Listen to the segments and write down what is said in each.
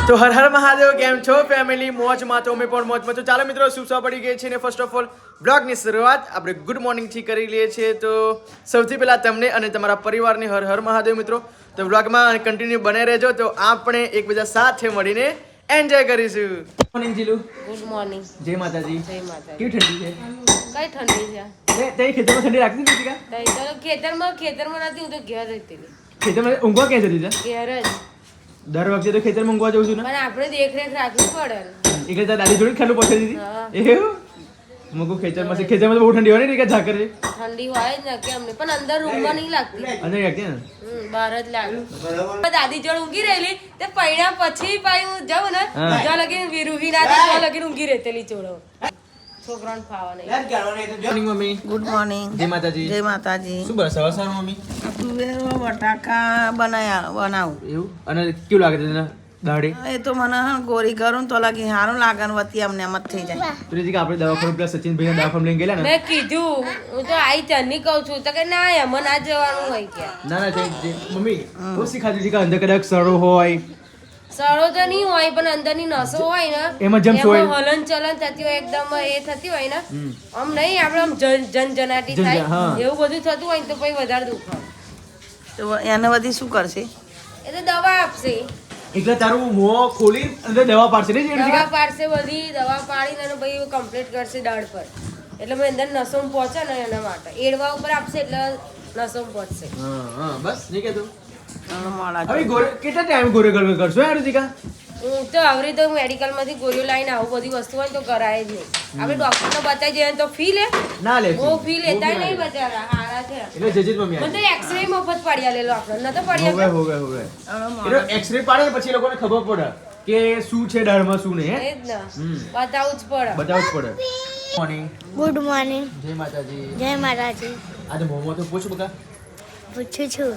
તો હર હર મહાદેવ, કેમ છો ફેમિલી? મોજમાં તો અમે પણ મોજમાં. તો ચાલો મિત્રો, શુભ સવાર પડી ગઈ છે ને ફર્સ્ટ ઓફ ઓલ બ્લોગની શરૂઆત આપણે ગુડ મોર્નિંગથી કરી લઈએ છીએ. તો સૌથી પહેલાં તમને અને તમારા પરિવારને હર હર મહાદેવ મિત્રો. તો બ્લોગમાં કન્ટિન્યુ બને રહેજો, તો આપણે એકબીજા સાથે મળીને એન્જોય કરીશું. મોર્નિંગ જીલુ. Good morning. જય માતાજી. જય માતા. કેવી ઠંડી છે? કઈ ઠંડી છે? તે ખેતરમાં ઠંડી લાગતી નથી કા? તઈ તો ખેતરમાં નથી, હું તો ઘેર રહેતી હતી. ખેતરમાં ઊંઘવા ક્યાં જતી છે? ઘેર જ. દર વખતે તો ખેતરમાં ઊંઘવા જઉં છું ને. પણ આપણે દેખરેખ રાખવી પડે ને. એટલે તાર દાદી જોડે ખેલું પહોંચી દીધી. હા. એવું મુકુ ખેતરમાં તો બહુ ઠંડી હોય ને કે ઝાકર છે ઠંડી હોય જ ને કેમ નહીં, પણ અંદર રૂમમાં નહીં લાગતી. અને લાગતી ને બહાર જ લાગે. દાદી જોડે ઊંઘી રહેલી તે પૈણા પછી પાઈ હું જાઉં ને હા. જો લગીને વિરુહી ના ત્યાં લગીને ઊંઘી રહેતેલી જોડો. છોકરાને ફાવા નહીં. Morning mummy. Good morning. જય માતાજી. જય માતાજી. શું બસ સવાર સવાર મમ્મી તુવેરો બટાકા બનાવું. એવું અને કેવું લાગે છે તને દાઢી? એ તો મને ગોરી કરું ને તો લાગી સારું લાગે ને વતી અમને એમ જ થઈ જાય. તુરેજી કે આપણે દવાખાને પેલા સચિનભાઈ ના દવાખાને લઈને ગયેલા ને. મેં કીધું હું તો આઈ ચાંદની કહું છું તો કે ના એમાં ના જવાનું હોય કે ના ના મમ્મી બહુ શીખાતી હતી કે અંદર કદાચ સડો હોય સડો તો નહીં હોય પણ અંદરની નસો હોય ને એમાં જમ્સ હોય. હલન ચલન થતી હોય એકદમ એ થતી હોય ને આમ નહીં આપણે આમ જનજનાટી થાય હા. એવું બધું થતું હોય ને તો પછી વધારે દુખ હોય. તો એને બધી શું કરશે? એ તો દવા આપશે, એટલે તારું મોં ખોલી અંદર દવા પાડશે ને દવા પાડશે, બધી દવા પાડીને અને પછી કમ્પ્લીટ કરશે દાઢ પર, એટલે મેં અંદર નસોમાં પહોંચે ને એના માટે એડવા ઉપર આપશે એટલે નસોમાં પહોંચશે. હા હા બસ નહીં કહેતું. મોડા હવે ગોરે કેટલા ટાઈમ ગોરે ગરવે કરશો યાર રુચિકા? હું તો આવરી તો મેડિકલમાંથી ગોળીઓ લાવીને આવું બધી વસ્તુ હોય ને તો કરાય જ નહીં. આપણે ડોક્ટરને બતાવી જઈએ તો ફી લે, ના લે બહુ ફી લેતા નહીં બચારા, હારા છે. એટલે જજિત મમ્મી મને તો એક્સરે મફત પાડી આલેલો આપણે નતો પાડી હોવે આપ્યો? હોવે હોવે એટલે એક્સરે પાડે ને પછી એ લોકોને ખબર પડે કે શું છે દાઢમાં શું નહીં. એ જ ને બતાવવું જ પડે. બતાવવું જ પડે. મોર્નિંગ. Good morning. જય માતાજી. જય માતાજી. આજે મોમો તો પૂછ બકા પૂછું છું.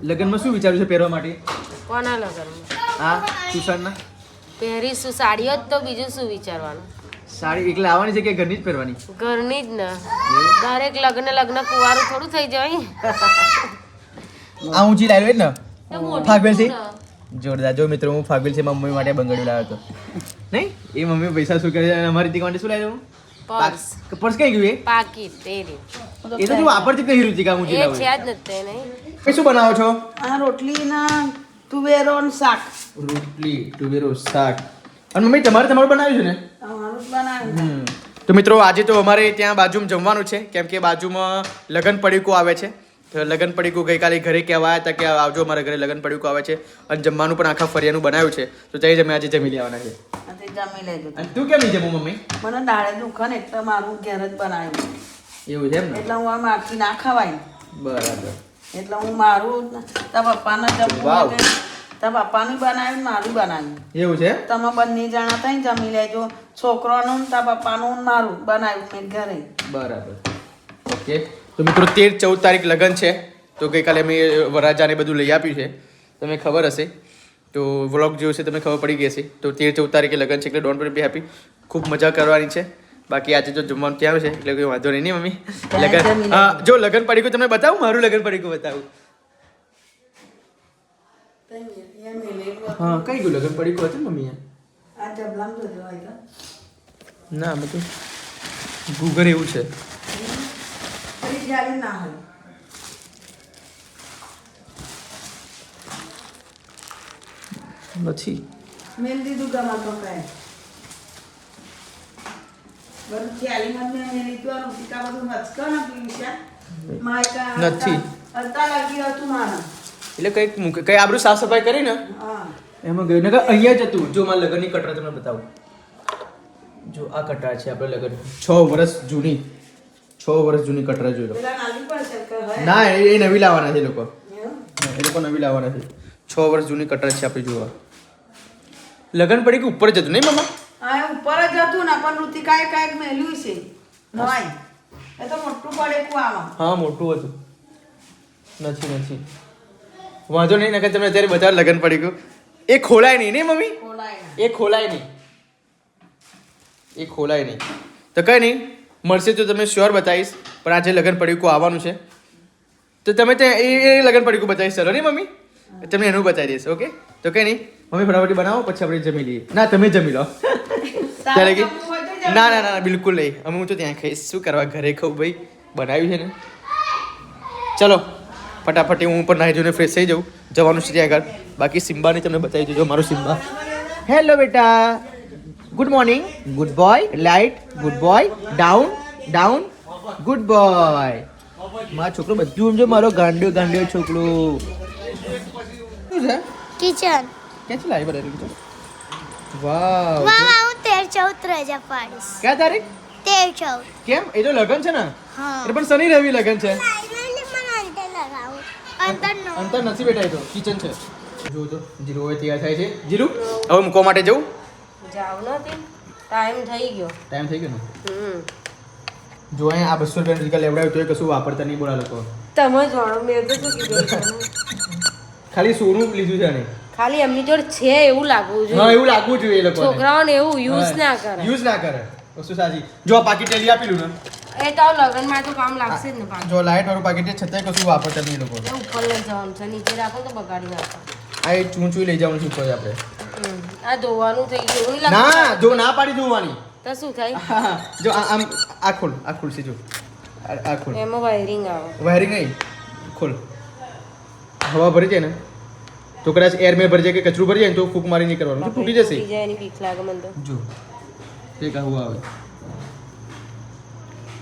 લગનમાં શું વિચાર્યું છે પહેરવા માટે? કોના લગનમાં હા સુશાંતના પહેરીશું સાડીઓ જ, તો બીજું શું વિચારવાનું? સાડી એકલા આવવાની છે કે ઘરની જ પહેરવાની? ઘરની જ ને. દરેક લગ્ન કુંવારું થોડું થઈ જાય. આ ઊંચી લાવી ને તો મોટી ફાગવેલ છે ને. જોરદાર. જો મિત્રો હું ફાગવેલ છે મમ્મી માટે બંગડીઓ લાવ્યો હતો. નહીં એ મમ્મી પૈસા શું કરે અને અમારી દીકરી માટે શું લાવ્યો? પર્સ, પર્સ કઈ ગયું એ? પાકીટ, તેરી એ તો તું વાપરતી જ નહીં રુચિકા ઊંચી એ લાવે. છે જ નથી નહીં. એ શું બનાવો છો? આ રોટલી ના તુવેરો ને શાક રોટલી ટુવેરો શાક. અને મમ્મી તમારું બનાવ્યું છે ને? અમારું જ બનાવ્યું. તો મિત્રો આજે તો અમારે ત્યાં બાજુમાં જમવાનું છે, કેમ કે બાજુમાં લગન પડીકું આવે છે. તો લગન પડીકું ગઈકાલે ઘરે કહેવા આવ્યા હતા કે આવજો અમારા ઘરે લગન પડીકું આવે છે, અને જમવાનું પણ આખા ફરિયાનું બનાવ્યું છે, તો ત્યાં જ અમે આજે જમી લેવાના છે. આ તે જમી લેજો. અને તું કેમ નહીં જમું મમ્મી? મને દાળે દુખે ને એટલે મારું ઘેર જ બનાવ્યું, એવું છે એમ ને? એટલે હું આ મારથી ના ખવાય, બરાબર. એટલે હું મારું તારા પપ્પાને વાવ. જમવું, તારા પપ્પાનું બનાવ્યું મારું બનાવ્યું. એવું છે? તમે બંને જણા થઈને જમી લેજો, છોકરાનું ને તારા પપ્પાનું ને મારું બનાવ્યું મેં ઘરે. બરાબર. ઓકે. તો મિત્રો 13-14 તારીખ લગન છે, તો ગઈકાલે અમે વરરાજાને બધું લઈ આપ્યું છે, તમને ખબર હશે. તો વ્લોગ જોયો છે તમને ખબર પડી ગઈ હશે. તો 13-14 તારીખે લગન છે, એટલે ડોન્ટ બી હેપી. ખૂબ મજા કરવાની છે. બાકી આજે જો જમવાનું ત્યાં છે એટલે કોઈ વાંધો નહીં મમ્મી. લગન હા, જો લગન પડીકું તમને બતાવું, મારું લગન પડીકું બતાવું. હા કઈ ગયું લગન પડીકું હતું ને મમ્મી? આ ડબલામાં જોજો હોય તો. ના બધું ગુગર એવું છે. ફરી જ્યારે ના હોય. નથી. મેલ દીધું ગમા તો કાંઈ. બધું થેલીમાં મેં મેલી દીધું, આ રૂપિકા બધું હચકો ને પીસ્યા. માયકા નથી. અડધા લાગી હતું મારે. એટલે કઈ આબરૂ સાફ સફાઈ કરી ને હા. એમાં ગયું ને અહીંયા જ હતું. જો મારા લગ્નની કટરા તમને બતાવું. જો આ કટરા છે આપણે લગ્ન 6 વર્ષ જૂની, 6 વર્ષ જૂની કટરા જોઈ લો. પેલા નાલી પડશે કે હોય? ના એ નવી લાવવાના છે એ લોકો. એવું? એ લોકો નવી લાવવાના છે. 6 વર્ષ જૂની કટરા છે આપણે જોવા. લગ્ન પડી કે ઉપર જતું નહીં મમ્મા? હા એ ઉપર જ હતું ને પણ ઋતિકાએ કાંઈક મેલ્યું છે નવાઈ. એ તો મોટું પડેકું આમાં. હા મોટું હતું. નથી વાંધો નહીં, નકર તમે અત્યારે બધા લગ્ન પડી ગયું. એ ખોલાય નહીં ને મમ્મી? ખોલાય ના. એ ખોલાય નહીં. તો કઈ નહીં, મળશે તો તમે શ્યોર બતાવીશ. પણ આજે લગ્ન પડીકું આવવાનું છે, તો તમે ત્યાં એ લગ્ન પડીકું બતાવીશ. ચલો નહીં મમ્મી? તમને એનું બતાવી દઈશ. ઓકે? તો કઈ નહીં, મમ્મી ફટાફટ બનાવો પછી આપણે જમી લઈએ. ના તમે જમી લો. ત્યારે કે ના ના ના બિલકુલ નહીં. અમે હું તો ત્યાં ખાઈશ. શું કરવા ઘરે ખાઉં ભાઈ, બનાવ્યું છે ને. ચલો ફટાફટ હું પણ નાહી જોઈને ફ્રેશ થઈ જાઉં. જવાનું છે ત્યાં આગળ. બાકી સિમ્બાને તમને બતાવી દેજો. મારો સિમ્બા. હેલો બેટા, good morning. Good boy. Light. Good boy. Down down. Good boy. મારો છોકરો બધું સમજો. મારો ગાંડ્યો ગાંડ્યો છોકરો. શું છે? કિચન ક્યાંથી લાવી બધા? વાવ. વાહ હું 13-14 રજા પાડીશ. ક્યાં તારીખ? 13-14 કેમ? એ તો લગન છે ને. હા એટલે પણ શનિ રવિ લગન છે. અંતરનો અંતર નથી બેટા. એ તો કિચન છે. જો તો જીરું હવે તૈયાર થાય છે. જીરું હવે મૂકવા માટે જવું. જાવ નથી, ટાઈમ થઈ ગયો. ટાઈમ થઈ ગયો ને. હમ જો અહીંયા આ 200 રૂપિયા રીકા લેવડાવ્યું તો એ કશું વાપરતા નહીં બોલા લોકો. તમે જાણો, મેં તો શું કીધું. ખાલી સોનું લીધું છે આને. ખાલી એમની જોડે છે એવું લાગવું હા જોઈએ. એવું લાગવું જોઈએ એ લોકોને. છોકરાઓને એવું યુઝ ના કરે. યુઝ ના કરે. વસ્તુ સાચી. જો આ પાકીટ લઈ આપેલું ને. એ તો લગનમાં તો કામ લાગશે જ ને પાછું. જો લાઈટ વાળું પાકીટ છે છતાંય કશું વાપરતા નહીં એ લોકો. એ ઉપર લઈ જવાનું છે, નીચે રાખો તો બગાડી નાખો. આ એ ચૂંચું લઈ જવાનું શું કહે આપણે. આ ધોવાનું થઈ ગયું એવું નહીં ના લાગતું? જો ના પાડી જોવાની. તો શું થાય? હા, જો આમ આ ખોલ. આ ખોલશે જો. આ ખોલ. એમાં વાયરિંગ આવે. વાયરિંગ નહીં. ખોલ. હવા ભરી જાય ને તો કદાચ એર મેં ભરી જાય કે કચરું ભરી જાય ને તો ફૂંક મારી નહીં કરવાનું. તો તૂટી જશે. તૂટી જાય એની બીક લાગે મને તો. જો એક આ હવા આવે.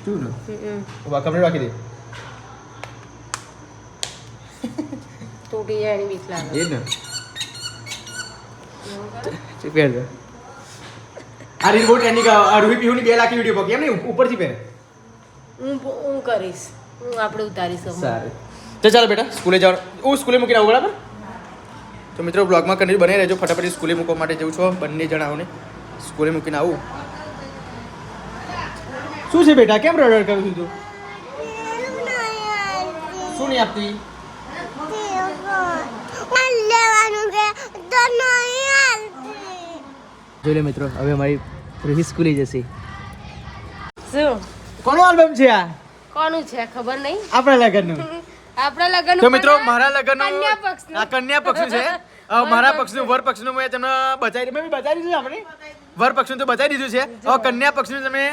જો ને વાકમને રાખી દે. તૂટી જાય એની બીક લાગે. એ જ ને. પહેર દે. આ રિમોટ એની આ રૂહી પીહુની 2 લાખની વિડીયો પકી એમ નહીં ઉપરથી પહેર. હું કરીશ. હું આપણે ઉતારીશ હવે. સારું તો ચાલો બેટા સ્કૂલે જવાનું. હું સ્કૂલે મૂકીને આવું બરાબર. તો મિત્રો બ્લોગમાં કન્ટિન્યુ બની રહેજો. ફટાફટ સ્કૂલે મૂકવા માટે જઉં છું. બંને જણાઓને સ્કૂલે મૂકીને આવું. શું છે બેટા, કેમ રડડ કરું છું તું? શું નહીં આપતી? જોઈ લે મિત્રો, હવે અમારી રૂહી સ્કૂલે જશે. શું કોનો આલ્બમ છે આ? કોનું છે ખબર નહીં. આપણા લગ્નનું. આપણા લગ્ન તો મિત્રો મારા લગ્નનું કન્યા પક્ષનું. આ કન્યા પક્ષનું છે. મારા પક્ષનું વર પક્ષનું મેં તમને બતાવી દીધું છે. આપણે વર પક્ષનું તો બતાવી દીધું છે. હવે કન્યા પક્ષનું તમે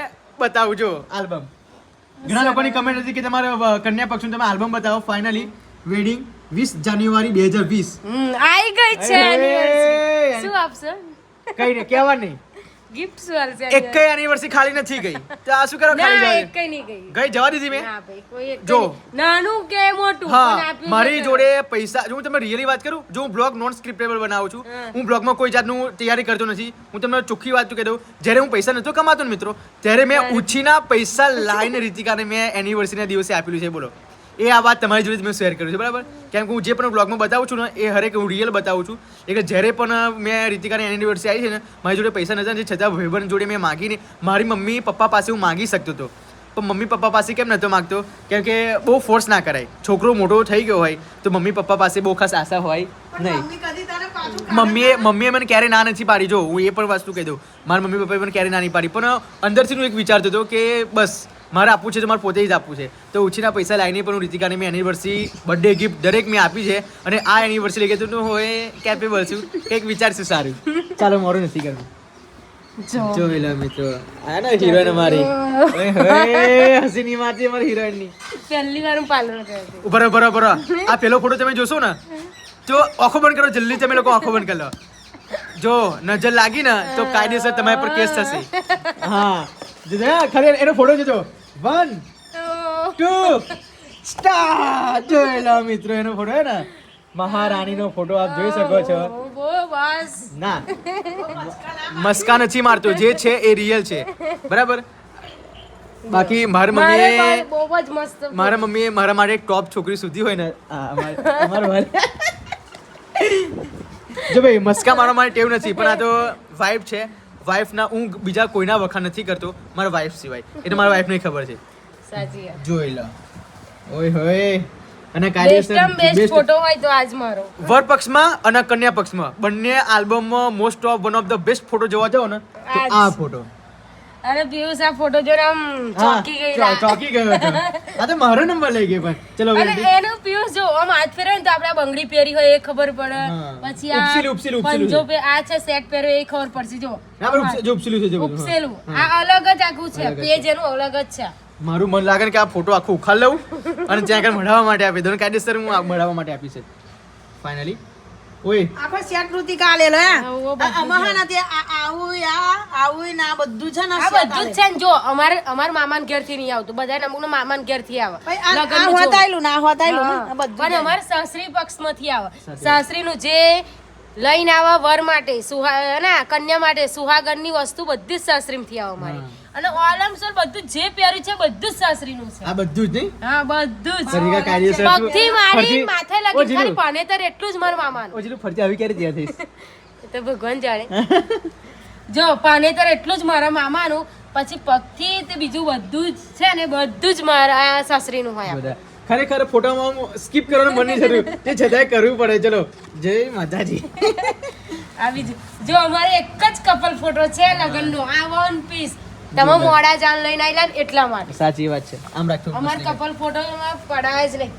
બતાવું જો આલ્બમ. ઘણા લોકોની કમેન્ટ હતી કે તમારે કન્યા પક્ષનું તમે આલ્બમ બતાવો. ફાઇનલી વેડિંગ 20 જાન્યુઆરી 2020 આઈ ગઈ છે એ, anniversary. શું આપશે? કઈ નહીં કહેવા નહીં. ગિફ્ટ શું આપશે? એક કઈ એનિવર્સરી ખાલી નથી ગઈ. તો આ શું કરો ખાલી ના જાય? એક કઈ નહીં ગઈ. ગઈ જવા દીધી મેં. ના ભાઈ કોઈ એક જો. કઈ નહીં. નાનું કે મોટું પણ હા આપ્યું મારી છે. જોડે પૈસા જો હું તમને રિયલી વાત કરું, જો હું બ્લોગ નોન સ્ક્રિપ્ટેબલ બનાવું છું. હા. હું બ્લોગમાં કોઈ જાતનું તૈયારી કરતો નથી. હું તમને ચોખ્ખી વાત કહી દઉં, જ્યારે હું પૈસા નતો કમાતો ને મિત્રો ત્યારે મેં ઉછીના પૈસા લાઈને રીતિકાને મેં એનિવર્સરીના દિવસે આપેલું છે. બોલો એ આ વાત તમારી જોડે મેં શેર કર્યું છે બરાબર. કેમ કે હું જે પણ બ્લોગમાં બતાવું છું ને એ હરેક હું રિયલ બતાવું છું. એટલે જ્યારે પણ મેં રીતિકાની એનિવર્સરી આવી છે ને મારી જોડે પૈસા નતા છતાં ભાઈબંધ જોડે મેં માગીને મારી મમ્મી પપ્પા પાસે હું માગી શકતો હતો. પણ મમ્મી પપ્પા પાસે કેમ નહોતો માગતો? કેમ કે બહુ ફોર્સ ના કરાય. છોકરો મોટો થઈ ગયો હોય તો મમ્મી પપ્પા પાસે બહુ ખાસ આશા હોય નહીં. મમ્મી કદી તારે પાછું મમ્મીએ મને ક્યારે ના નથી પાડી. જો હું એ પણ વસ્તુ કહી દઉં, મારા મમ્મી પપ્પાએ મને ક્યારે ના નહીં પાડી. પણ અંદરથી હું એક વિચારતો હતો કે બસ મારે આપવું છે તો મારે પોતે જ આપવું છે. તો ઉછીના પૈસા લાવીને પણ હું રીતિકાને મેં એનિવર્સરી બર્થડે ગિફ્ટ દરેક મેં આપી છે. અને આ એનિવર્સરી લઈ તો હું હવે કેપેબલ છું. કંઈક વિચારશું સારું. ચાલો મારું નથી કરવું. જો એલા મિત્રો આ ને હિરોઈન અમારી હસીની મારતી અમારી હિરોઈનની. પહેલી વાર હું પાર્લર ગઈ હતી. ઉભા રહો, ઉભા રહો. આ પેલો ફોટો તમે જોશો ને તો આંખો બંધ કરો જલ્દી. તમે લોકો આંખો બંધ કરી લો. જો નજર લાગી ને તો કાયદેસર તમારા પર કેસ થશે. હા ખરેખર એનો ફોટો જોજો. 1 2 સ્ટાર્ટ. જોઈ લો મિત્રો એનો ફોટો હે ને મહારાણીનો ફોટો આપ જોઈ શકો છો. બહુ બસ. ના મસ્કા નથી મારતો, જે છે એ રિયલ છે બરાબર. બાકી મારી મારે મમ્મીએ બહુ જ મસ્ત. મારા મમ્મીએ મારા માટે એક ટોપ છોકરી સુધી હોય ને અમારો જો ભાઈ મસ્કા મારવા માટે ટેવ નથી. પણ આ તો વાઇફ છે. વાઇફના હું બીજા કોઈના વખાણ નથી કરતો મારા વાઇફ સિવાય. એટલે મારા વાઇફને ખબર છે. સાચી વાત. જોઈ લો. ઓય હોય. અને બેસ્ટ ફોટો હોય તો આજ મારો. વર પક્ષમાં અને કન્યા પક્ષમાં બંને આલ્બમમાં most of one of the best photo જોવા જાઓ ને તો આ ફોટો. અરે પિયુષ આ ફોટો જોઈને આમ ચોંકી ગયેલા. ચોકી ગયો હતો. આ તો મારો નંબર લઈ ગયો પણ ચલો અને એનું પિયુષ જો આમ હાથ ફેરવે ને તો આપણે આ બંગડી પહેરી હોય એ ખબર પડે. હા. પછી ઉપસેલું આ પંજો આ છે સેટ પહેર્યો એ ખબર પડશે. જો જો ઉપસેલું છે જો બધું. ઉપસેલું આ અલગ જ આખું છે. પેજ એનું અલગ જ છે. મારું મન લાગે ને કે આ ફોટો આખો ઉખાડ લઉં અને ત્યાં આગળ મળવા માટે આપી દઉં કાયદેસર હું મળવા માટે આપી છે ફાઇનલી. ઓય આખો સેટ ઋતિકા આલેલો હે હા, ઓ બધું આમાં હે ને તે આવું ને આ બધું છે ને આ બધું જ છે ને. જો અમાર મામાના ઘેર થી નહીં આવતું, બધા અમુક મામાના ઘેર થી આવે. ભાઈ આ લગનનું જો. હોતાયેલું ના હોતાયેલું હા. ને આ બધું પણ અમારે સાસરી પક્ષમાંથી આવે. સાસરીનું જે લઈને આવે વર માટે કન્યા માટે સુહાગનની વસ્તુ બધી જ સાસરીમાંથી આવે અમારે. અને ઓલમસોલ બધું જે પહેર્યું છે બધું જ સાસરીનું છે. આ બધું જ નહીં હા બધું જ. ફરીકા કાયદેસર પગથી મારી ફરતી- માથે ઓ, લગી જીલુ. ખાલી પાનેતર એટલું જ મારું મામાનું. ઓજલું ફરતી આવી ક્યારે તૈયાર થઈશ એ તો ભગવાન જાણે. જો પાનેતર એટલું જ મારા મામાનું, પછી પગથી તે બીજું બધું જ છે ને બધું જ મારા સાસરીનું હોય. બધા ખરેખર ફોટામાં સ્કીપ કરવાનું મન નહીં થતું તે છતાંય કરવું પડે. ચલો જય માતાજી. આવી જ જો અમારે એક જ કપલ ફોટો છે લગનનો, આ વન પીસ. તમે મોડા જાન લઈને આવેલા ને એટલા માટે. સાચી વાત છે. આમ રાખજો અમાર કપલ ફોટો પડાય જ નહીં.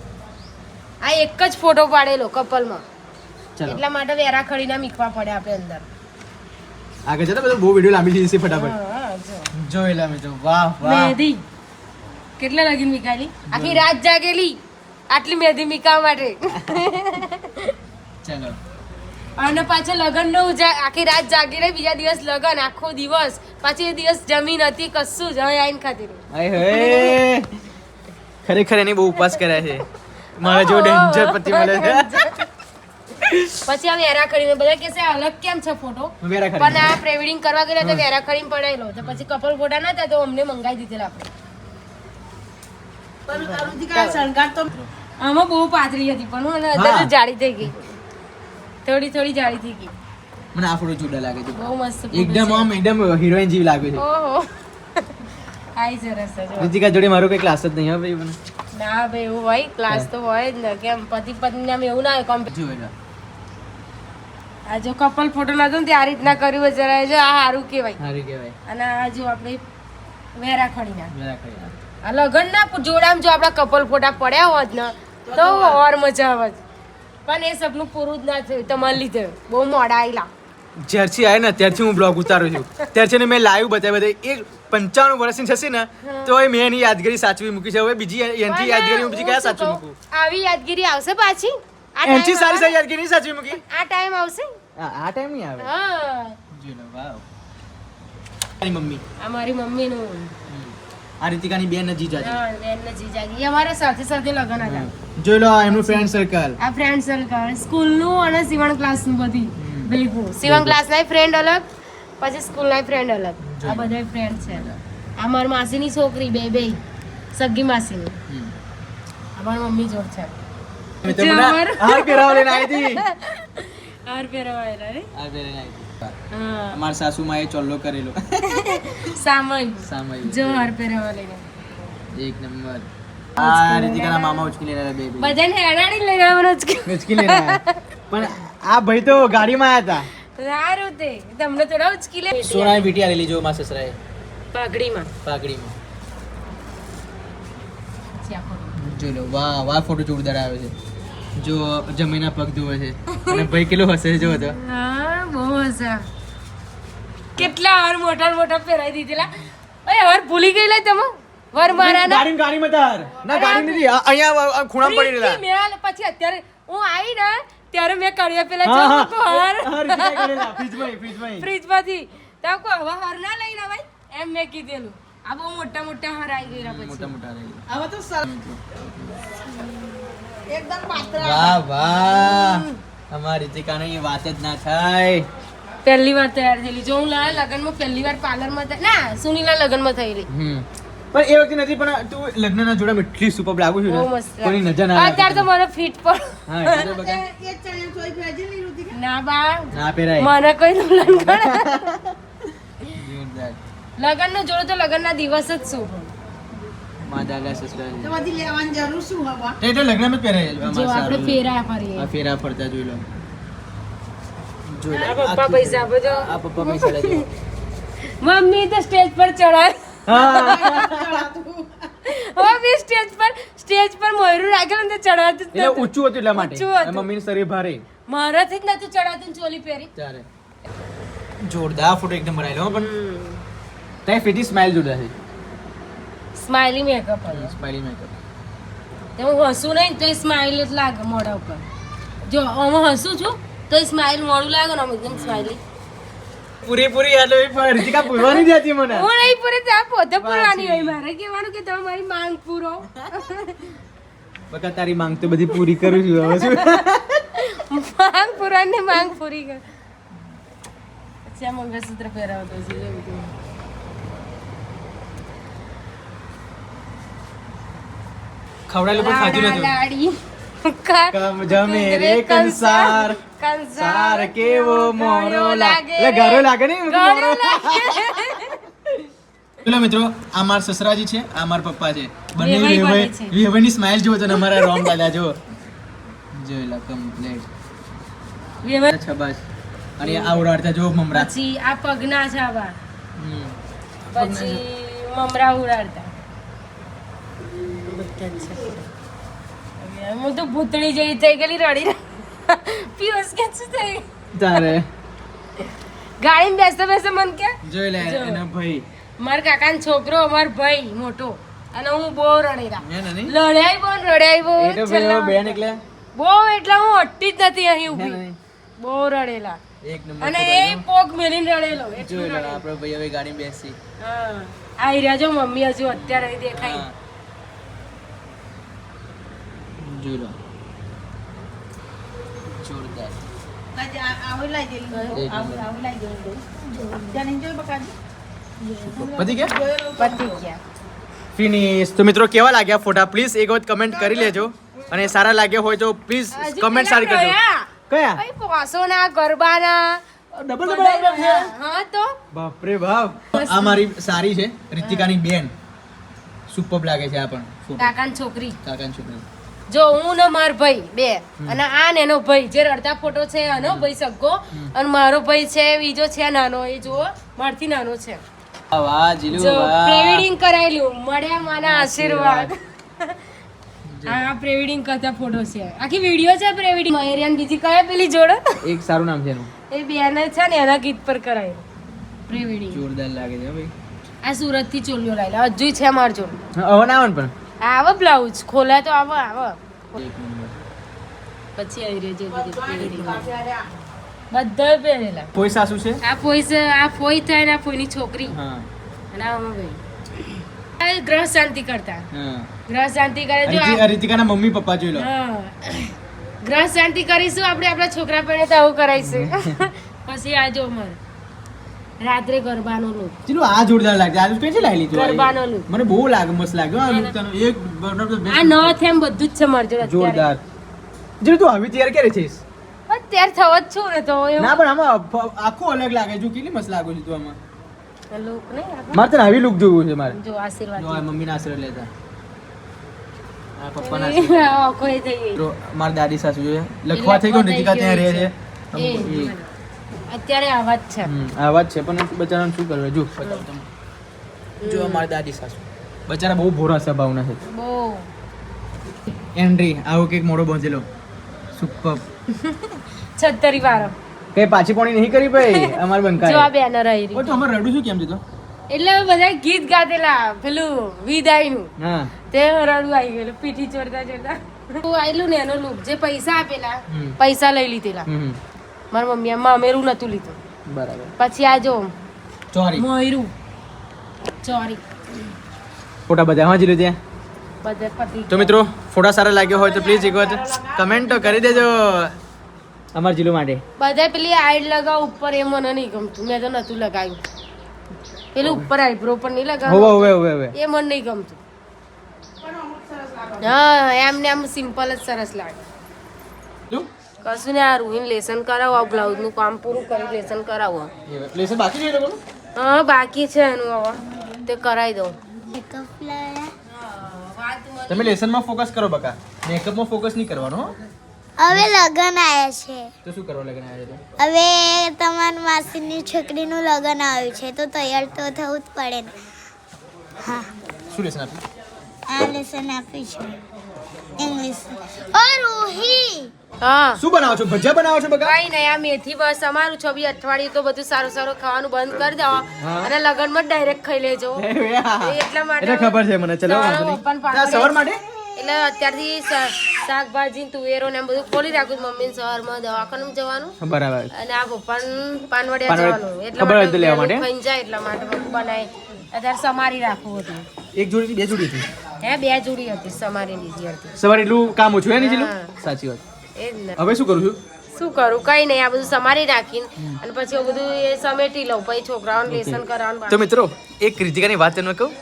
આ એક જ ફોટો પાડેલો કપલમાં, ચલો એટલા માટે વેરા ખડીના મીકવા પડે આપણે અંદર. આગળ જતા બધું બહુ વિડીયો લાંબી થઈ જશે ફટાફટ. હા, જો. જોઈ લે મિત્રો. વાહ વાહ. મહેંદી કેટલા લગીન મીકાયેલી, આખી રાત જાગેલી આટલી મહેંદી મીકવા માટે. ચલો અને પાછો લગન નો આખી રાત જાગી રહી, બીજા દિવસ લગન આખો દિવસ, પાછી એ દિવસ જમી નથી કશું જ અહીં આવીને ખાતી રહી. આય હે ખરેખર એની બહુ ઉપવાસ કર્યા છે. મારા જેવો ડેન્જર પતિ મળે છે. પછી આ વેરા ખડીને બધા કહે છે અલગ કેમ છે ફોટો, વેરા ખડી. પણ આ પ્રી વેડિંગ કરવા ગયેલા તો વેરા ખડીને પડાયેલો તો પછી કપલ ફોટા નતા તો અમને મંગાવી દીધેલા આપણે. પણ આ ઋતિકા શણગાર તો આમાં બહુ પાતળી હતી પણ હું અંદર જાડી થઈ ગઈ, થોડી થોડી જાડી થઈ ગઈ. મને આ ફોટો જોરદાર લાગે છે. બહુ મસ્ત photo એકદમ છે. આમ એકદમ હિરોઈન જેવી લાગે છે. ઓહો આઈ સરસ છે જો. ઋતિકા જોડે મારો કઈ ક્લાસ જ નહીં હો ભાઈ મને. ના ભાઈ એવું હોય, ક્લાસ તો હોય જ ને. કેમ પતિ પત્ની આમ એવું ના હોય કોમ્પ- જોઈ લો. આ જો કપલ ફોટો નતો ને તે આ રીતના કર્યું હોય જરા જો આ સારું કહેવાય. સારી કહેવાય. અને આ જો આપણે વેરા ખડીના વેરા ખડી. આ લગનના જોડામાં જો આપણા કપલ ફોટા પડ્યા હોત ને તો ઓર મજા આવત. પણ એ સપનું પૂરું જ ના થયું તમારે લીધે. બહુ મોડા આવેલા. જ્યારથી આયા ને ત્યારથી હું બ્લોગ ઉતારું છું. ત્યારથી ને મેં લાઈવ બતાવી એ 55 વર્ષની થશે ને તો એ મેં એની યાદગીરી સાચવી મૂકી છે. હવે બીજી એનથી યાદગીરી હું બીજી કયા સાચવી મૂકું? આવી યાદગીરી આવશે પાછી. આ એનથી time સારી યાદગીરી નહીં સાચવી મૂકી. આ ટાઈમ આવશે. આ ટાઈમ નહીં આવે. હા જોઈ લો. વાવ. મારી મમ્મી આ મારી મમ્મીનું. આ રીતિકાની બેન ને જીજાજી. હા બેનને જીજાજી એ અમારા સાથે સાથે લગન હતા. જોઈ લો આ એમનું ફ્રેન્ડ સર્કલ. આ ફ્રેન્ડ સર્કલ સ્કૂલનું અને સીવણ ક્લાસનું બધી ભેગું. સીવણ ક્લાસના ફ્રેન્ડ અલગ, પછી સ્કૂલના ફ્રેન્ડ અલગ. આ બધા ફ્રેન્ડ છે. આ મારી માસીની છોકરી બે સગી માસીની. અમારી મમ્મી જોડ છે. મેં તો મને હાર પહેરાવા લઈને આવી હતી. હાર પહેરવાયેલા રે. હાર પહેરીને આવી હતી. હા અમારા સાસુમાએ ચોલ્લો કરેલો. સામાઈ સામાઈ. જો હાર પહેરવા લઈને એક નંબર. આ રીતિકાના મામા ઉચકી લેના બે બે. બધાને હેડાડી લઈને આવવાનો જ ઉચકી લેના આયા. પણ આ ભાઈ તો ગાડીમાં આયા હતા. સારું તે તમને થોડા ઉચકી લે. સોનાની વીંટી આલેલી જો મારા સસરાએ પાઘડીમાં પાઘડીમાં. પછી આખો જોઈ લો. વાહ વાહ ફોટો જોરદાર આવે છે. જો જમીના પગ ધોવે છે અને ભાઈ કેટલો હસે છે જો તો. હા બહુ મજા. કેટલા હર મોટા મોટા પહેરાઈ દીધેલા. ઓય હર ભૂલી ગયેલા તમે વર મારાના. ગાડીમાં તાર ના ગાડી નથી અહીંયા ખૂણામાં પડી રહેલા. મેલ પછી અત્યારે હું આવી ને ત્યારે મેં કર્યા પેલા હા, જો હા. કો હર હર રીતિકા કરેલા. ફ્રીજમાં. ફ્રીજમાંથી તો કો હવે હર ના લઈને ભાઈ એમ મેં કીધેલું. આ બહુ મોટા મોટા હર આવી ગયેલા પછી. મોટા આલેલી. હવે તો એકદમ પાતળા. વાહ વાહ. અમારી રીતિકાની વાત જ ના થાય. પહેલી વાર તૈયાર થયેલી. જો હું લગનમાં પહેલી વાર પાર્લરમાં ના સુનીલા લગનમાં થયેલી. પણ એ વખતે નથી પણ તું લગ્નના જોડામાં એટલી સુપર લાગુ છું બહુ ને મસ્ત. કોઈની નજર ના લાગે. અત્યારે તો મને ફિટ પણ હા એટલે તો બધા એ ચણિયા ચોળી પહેરજે ને ઋતિકા. ના બા ના પહેરાય. મને કોઈ દુલ્હન ગણે. જોરદાર. લગનનો જોડો તો લગનના દિવસ જ શું માદાલા સસરા તો બધી લેવાની જરૂર શું હવે? તે તો લગ્નમાં જ પહેરાય જો આપણે ફેરા ફરીએ. આ ફેરા ફરતા જોઈ લો. જોઈ લો. આ પપ્પા પૈસા આપો જો. આ પપ્પા પૈસા લેજો. મમ્મી તો સ્ટેજ પર ચડાય હા હવે બી સ્ટેજ પર મોયરું રાખેલું ને તે ચડાતું જ એટલે નહોતું. ઊંચું હતું એટલા માટે ઊંચું હતું. મમ્મીનું શરીર ભારે મારાથી જ નતું ચડાતું ને ચોલી પહેરી ચાલે જોરદાર ફોટો એકદમ બનાવેલો પણ તારી ફેટી સ્માઈલ જોરદાર છે સ્માઇલી મેકઅપ હતો સ્માઈલી મેકઅપ તે હું હસું નહીં તો સ્માઇલ જ લાગે મોઢા ઉપર જો હું હસું છું તો સ્માઇલ મોડું લાગે ને આમ એકદમ સ્માઇલી પૂરેપૂરી યાદ હોય રીતિકા પૂરવાની જ હતી મને હું નહીં પૂરે ત્યાં પોતે પૂરવાની હોય મારે કહેવાનું કે તમે મારી માંગ પૂરો બકા તારી માંગ તો બધી પૂરી કરું છું હવે શું માંગ પૂરવાની માંગ પૂરી કર પછી આ મંગળસૂત્ર પહેરાવતો છે એવું બધું. ખવડાયેલું પણ ખાધું નતું લાડી કમ જમે રે કંસાર સાર કેવો મોરો લાગે એટલે ગારો લાગે ને મોરો ચલો મિત્રો આ માર સસરાજી છે આ માર પપ્પા છે બંને વેવાઈ બને છે. વેવાઈની સ્માઈલ જુઓ તો અમારા રોમ દાદા જો જોઈલા કમ્પ્લીટ વેવાઈ. છબાસ અને આ ઉડાડતા જો મમરા પછી આ પગના છે આવા હમ. પછી મમરા ઉડાડતા બધા જ છે. હવે હું તો ભૂતળી જેવી થઈ ગયેલી રડી પિયુષ કે શું થઈ તારે ગાડીમાં બેસતા બેસતા મન કે જોઈ લે જો. એના ભાઈ મારા કાકાનો છોકરો અમાર ભાઈ મોટો અને હું બહુ રડેલા હે ને નહીં? લડાઈ બહુ એ તો ભાઈ બેન એટલે બહુ એટલે હું અટતી જ નથી અહીં હે ને ઊભી નહીં? બહુ રડેલા એક નંબર અને photo એ જો. પોક મેલીને રડેલો એટલું જોઈ લે રડેલો. આપણો ભાઈ હવે ગાડી બેસી હા આઈ રહ્યા જો મમ્મી હજુ અત્યારે અહીં દેખાય હા. જોઈ લો જોરદાર આવું લઈ ગયેલી એક આવું નંબર. આવું લઈ ગયેલી ત્યાં નહીં જોયું બકાજી પતી ગયા પતી ગયા ફિનિશ તો મિત્રો કેવા લાગ્યા ફોટા પ્લીઝ એક વખત કમેન્ટ કરી લેજો અને સારા લાગ્યા હોય તો પ્લીઝ હજુ કમેન્ટ પેલા સારી કરજો રહ્યા. કયા ભાઈ પોસોના ગરબાના ડબલ બધા હા તો બાપ રે બાપ આ મારી સારી છે રીતિકાની બેન સુપર લાગે છે આ પણ photo. કાકાની છોકરી કાકાની છોકરી જો હું ને માર ભાઈ બે અને આ ને એનો ભાઈ જે રડતા ફોટો છે એનો ભાઈ સગ્ગો અને મારો ભાઈ છે બીજો છે નાનો એ જુઓ મારથી નાનો છે વાહ જીલુ જો વાહ પ્રેવેડિંગ કરાયેલું મળ્યા માના આશીર્વાદ આ પ્રેવેડિંગ કરતા ફોટો છે આખી વિડિયો છે પ્રેવેડિંગ મહેરિયાન બીજી કયા પેલી જોડે એક સારું નામ છે એનું એ બેન છે ને એના ગીત પર કરાયેલું પ્રેવેડિંગ જોરદાર લાગે છે હો ભાઈ આ સુરત થી ચોલીઓ લાયેલા હજુ છે માર જોડે હવે ના આવે ને પણ આવો બ્લાઉઝ ખોલાય તો આવો આવો એક નંબર પછી આવી રહ્યો છે બધું પ્રેવેડિંગ બધા પહેરેલા કોઈ સાસુ છે આ ફોઈ થાય ને આ ફોઈની છોકરી હા અને આ ભાઈ આ ગ્રહ શાંતિ કરતા હા ગ્રહ શાંતિ કરે જો રીતિકાના મમ્મી પપ્પા જોઈ લો હા ગ્રહ શાંતિ કરીશું આપણે આપણા છોકરા પહેણે તો આવું કરાઈશું પછી આ જો મર રાત્રે ગરબાનો લોક ચલો આ જોરદાર લાગે આ કઈ લાવી લીધું આ? ગરબાનો look. મને બહુ લાગે મસ્ત લાગ્યો આ look તને એક આ ન થેમ બધું જ છે મારી જોડે જોરદાર જીલુ તું આવી તૈયાર ક્યારે થઈશ અત્યારે થવો જ છું ને તો એવું ના પણ આમાં આખું અલગ લાગે જો કેટલી મસ્ત લાગુ છે તું આમાં લોક નહીં આપણે મારે તને આવી લુક જોવું છે મારે જો આશીર્વાદ જો આ મમ્મીના આશીર્વાદ લેતા આ પપ્પાના આશીર્વાદ કોઈ થઈ ગઈ તો મારી દાદી સાસુ છે લખવા થઈ ગયો રીતિકા ત્યાં રહે છે એ, અત્યારે આવા જ છે આ વાત છે પણ બચારાને શું કરવું જો જો અમારી દાદી સાસુ બચારા બહુ ભોરા સ્વભાવના છે બહુ એન્ટ્રી આવો કેક મોડો પહોંચેલો સુપર છત્તરી વાળો કઈ પાછી પોણી નહીં કરી ભાઈ અમાર જો આ બંકાય બેનર આવી રહી ઓ તો અમાર રડું શું કેમ છે તો એટલે હવે બધા ગીત ગાતેલા પેલું વિદાયનું હા તે રડું આવી ગયેલું પીઠી ચોરતા ચોરતા આવેલું ને એનો લુક જે પૈસા આપેલા હમ. પૈસા લઈ લીધેલા હમ મારા મમ્મીએ મામેરું નતું લીધું બરાબર પછી આ જો ચોરી મોયરું ચોરી ફોટા બધા હા જીલું ત્યાં બધે પતી તો મિત્રો ફોટા સારા લાગ્યો હોય તો પ્લીઝ એક વખત કમેન્ટ તો કરી દેજો અમાર જીલુ માટે બધા પેલી આઈડ લગાવ ઉપર એ મને નહીં ગમતું મેં તો નતું લગાવ્યું પેલું ઉપર આઈબ્રો પર નહીં હોવે લગાવ્યું હોવે હોવે હોવે એ મને નહીં ગમતું હા એમને આમ સિમ્પલ જ સરસ લાગે શું કશું ને આ રૂહીન લેસન કરાવો આ બ્લાઉઝ નું કામ પૂરું કરી લેસન કરાવો લેસન બાકી છે એ લોકોનું હા બાકી છે એનું હવે તે કરાવી દઉં મેકઅપ લાયા તમે લેસનમાં ફોકસ કરો બકા મેકઅપમાં ફોકસ નહીં કરવાનો હો હવે લગન આવ્યા છે તો શું કરવા લગ્ન આવ્યા છે હવે તમારી માસીની છોકરીનું લગન આવ્યું છે તો તૈયાર તો થવું જ પડે ને હા શું લેસન આપ્યું આ લેસન આપ્યું છે ઇંગ્લિશ ઓ રૂહી હા શું બનાવો છો ભજીયા બનાવો છો બકા કઈ નહીં આ મેથી બસ અમારું 6 અઠવાડિયું તો બધું સારું સારું ખાવાનું બંધ કરી દો હા. અને લગનમાં ડાયરેક્ટ ખાઈ લેજો એટલા માટે એટલે ખબર છે મને ચલો વાંધો નહીં પપ્પાને ત્યાં સવાર માટે એટલે અત્યારથી શાકભાજી તુવેરો ને એમ બધું ખોલી રાખું મમ્મી સવારમાં દવાખાને જવાનું બરાબર અને આ પપ્પાને પાનવડિયા પાનવડિયા જવાનું ખબર હતી લેવા માટે? ખાઈ જાય એટલા માટે મમ્મી બનાય અત્યારે સમારી રાખવું હતું એક જોડી બે જોડી હતી હે 2 જોડી હતી સમારી લીધી હતી સવારે એટલું કામ ઓછું હે નહીં હા. જેટલું સાચી વાત એ જ ને હવે શું કરું છું શું કરું કઈ નહીં આ બધું સમારી રાખીને અને પછી આ બધું એ સમેટી લઉં પછી છોકરાઓને લેસન કરાવવાનું તો મિત્રો એક રીતિકાની વાત તમને કહું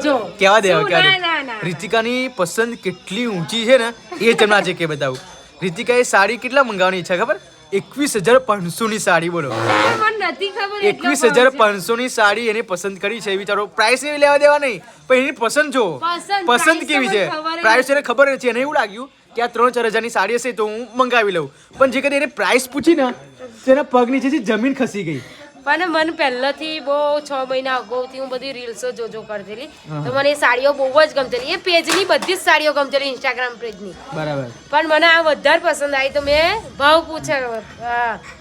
જો કેવા દેવા શું? કેવા ના, ના. રીતિકાની પસંદ કેટલી ઊંચી છે ને એ તમને આજે કે બતાવું રીતિકાએ સાડી કેટલા મંગાવવાની ઈચ્છા ખબર 21,500 ની સાડી બોલો મને નથી ખબર એટલો 21,500 ની સાડી એને પસંદ કરી છે વિચારો પ્રાઇસ એવી લેવા દેવા નહીં પણ એની પસંદ જો પસંદ, પસંદ price કેવી તો છે મને ખબર જ પ્રાઇસ એને ખબર નથી એને એવું લાગ્યું કે આ 3-4 હજારની સાડી હશે તો હું મંગાવી લઉં પણ જે કદી એને પ્રાઇસ પૂછી ને તેના પગ નીચેથી જમીન ખસી ગઈ પણ મને પહેલાથી બહુ 6 મહિના અગાઉથી હું બધી રીલ્સો જોજો કરતેલી તો મને એ સાડીઓ બહુ જ ગમતેલી એ પેજની બધી જ સાડીઓ ગમતેલી ઇન્સ્ટાગ્રામ પેજની બરાબર પણ મને આ વધારે પસંદ આવી તો મેં ભાવ પૂછ્યો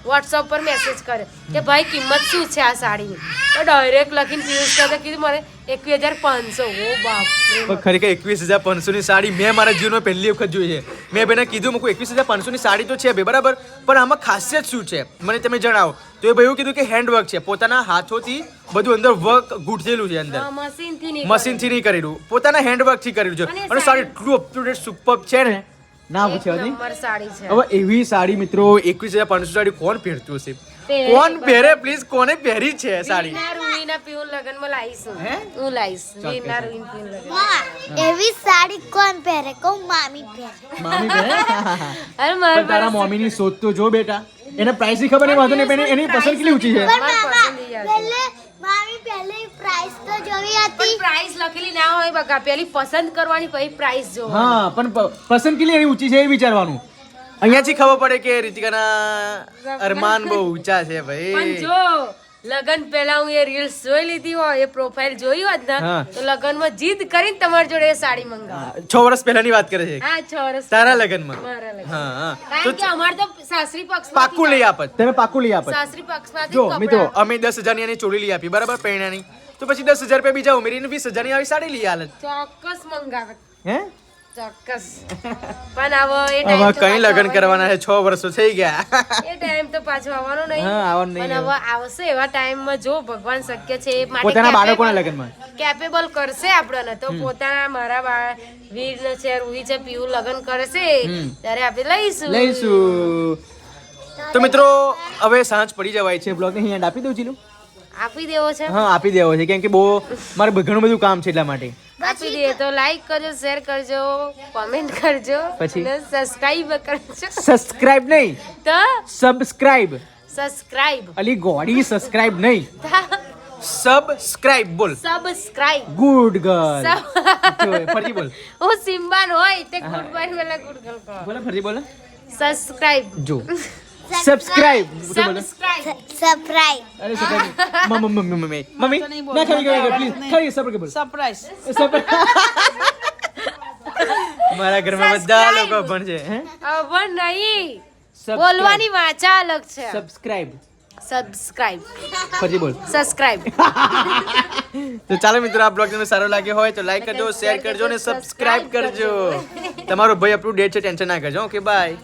વોટ્સઅપ પર મેસેજ કર્યો કે ભાઈ કિંમત શું છે આ સાડીની તો ડાયરેક્ટ લખીને પિયુષ કરતા કીધું મને 21,500 ઓ બાપ પણ ખરેખર 21,500 ની સાડી મેં મારા જીવનમાં પહેલી વખત જોઈ છે મેં બેને કીધું મૂકું 21,500 ની સાડી તો છે બે બરાબર પણ આમાં ખાસિયત શું છે મને તમે જણાવો તો એ ભાઈ એવું કીધું કે હેન્ડવર્ક છે પોતાના હાથોથી બધું અંદર વર્ક ગૂંથેલું છે અંદર મશીનથી નહીં મશીનથી નહીં કરેલું પોતાના હેન્ડવર્કથી કરેલું છે અને અને સાડી એટલું અપ ટુ ડેટ સુપર છે ને ના એક પૂછ્યા નહીં નંબર સાડી છે હવે એવી સાડી મિત્રો 21,500 સાડી કોણ પહેરતું હશે પહેરે કોણ બધા. પહેરે પ્લીઝ કોને પહેરી છે સાડી વીના રૂહીના પીવું લગનમાં લાવીશું હે? હું લાવીશ વીના રૂહીન પીવું લગન માં એવી સાડી કોણ પહેરે કહું મામી પહેરે મામી પહેરે અરે પણ મારી તારા મમ્મીની શોધ તો જો બેટા એને પ્રાઇસ ની ખબર નહીં વાંધો નહીં પણ એની પસંદ કેટલી ઊંચી છે પણ મારી મામા પસંદ ઈ હતી. મામી પહેલે પ્રાઇસ તો જોવી પણ હતી પ્રાઇસ લખેલી ના હોય બકા પેલી પસંદ કરવાની પછી પ્રાઇસ જો હા પણ પસંદ કેટલી એની ઊંચી છે એ વિચારવાનું અહીંયાથી ખબર પડે કે રીતિકાના અરમાન બહુ ઊંચા છે પણ ભાઈ જો લગન પહેલા હું એ રીલ્સ જોઈ લીધી હોય એ પ્રોફાઇલ જોઈ હોત ને હા. તો લગનમાં જીદ કરીને તમારી જોડે એ સાડી મંગાવ 6 વર્ષ પહેલાની વાત કરે છે હા 6 વર્ષ તારા લગનમાં મારા લગન. હા હા કારણ કે અમાર તો સાસરી પક્ષ પાક્કું લઈ આપત તમે પાક્કું લઈ આપત સાસરી પક્ષમાંથી જો જ મિત્રો કપડાં. અમે 10,000 ની એની ચોળી લઈ આપી બરાબર પૈણાની તો પછી 10,000 રૂપિયા બીજા ઉમેરીને 20,000 ની આવી સાડી લઈ હાલત ચોક્કસ મંગાવે હે ચોક્કસ પણ હવે એ હવે ટાઈમ તો કઈ પાછો લગ્ન કરવાના છે 6 વર્ષો થઈ ગયા એ ટાઈમ તો પાછો આવવાનો નહીં હા, આવવાનો નહીં. પણ હવે આવશે એવા ટાઈમમાં જો ભગવાન શક્ય છે એ માટે પોતાના capable- બાળકોના લગ્નમાં. કેપેબલ કરશે આપણને તો પોતાના મારા વીર છે રૂહી છે પીવું લગ્ન કરશે ત્યારે આપણે લઈશું લઈશું તો મિત્રો હવે સાંજ પડી જવાય છે બ્લોગને અહીંયા આપી દઉં જીલું આપી દેવો છે હા આપી દેવો છે કેમ કે બહુ મારે ઘણું બધું કામ છે એટલા માટે આપી દે તો લાઈક કરજો શેર કરજો કોમેન્ટ કરજો પછી? અને સબસ્ક્રાઇબ કરજો સબસ્ક્રાઇબ નહીં તો સબસ્ક્રાઇબ સબસ્ક્રાઇબ અલી ગોડી સબસ્ક્રાઇબ નહીં સબસ્ક્રાઇબ બોલ સબસ્ક્રાઇબ ગુડ ગર્લ ફરજી બોલ હું સિમ્બાન હોય તે ગુડ બાય પેલા ગુડ ગર્લ કહો બોલે ફરજી બોલે સબસ્ક્રાઇબ જો સબસ્ક્રાઇબ બોલો સબસ્ક્રાઇબ સરપ્રાઈઝ અરે સબસ્ક્રાઇબ મમ્મી ના ખાલી પ્લીઝ ખાલી સબસ્ક્રાઇબ બોલ સરપ્રાઈઝ મારા ઘરમાં બધા લોકો પણ છે હે હવે નહીં Subscribe. બોલવાની વાચા અલગ છે સબસ્ક્રાઇબ સબસ્ક્રાઇબ ફરજી બોલ સબસ્ક્રાઇબ તો ચાલો મિત્રો આ બ્લોગ તમને સારો લાગ્યો હોય તો લાઈક કરજો શેર કરજો અને સબસ્ક્રાઇબ કરજો તમારો ભાઈ અપ ટુ ડેટ છે ટેન્શન ના કરજો ઓકે બાય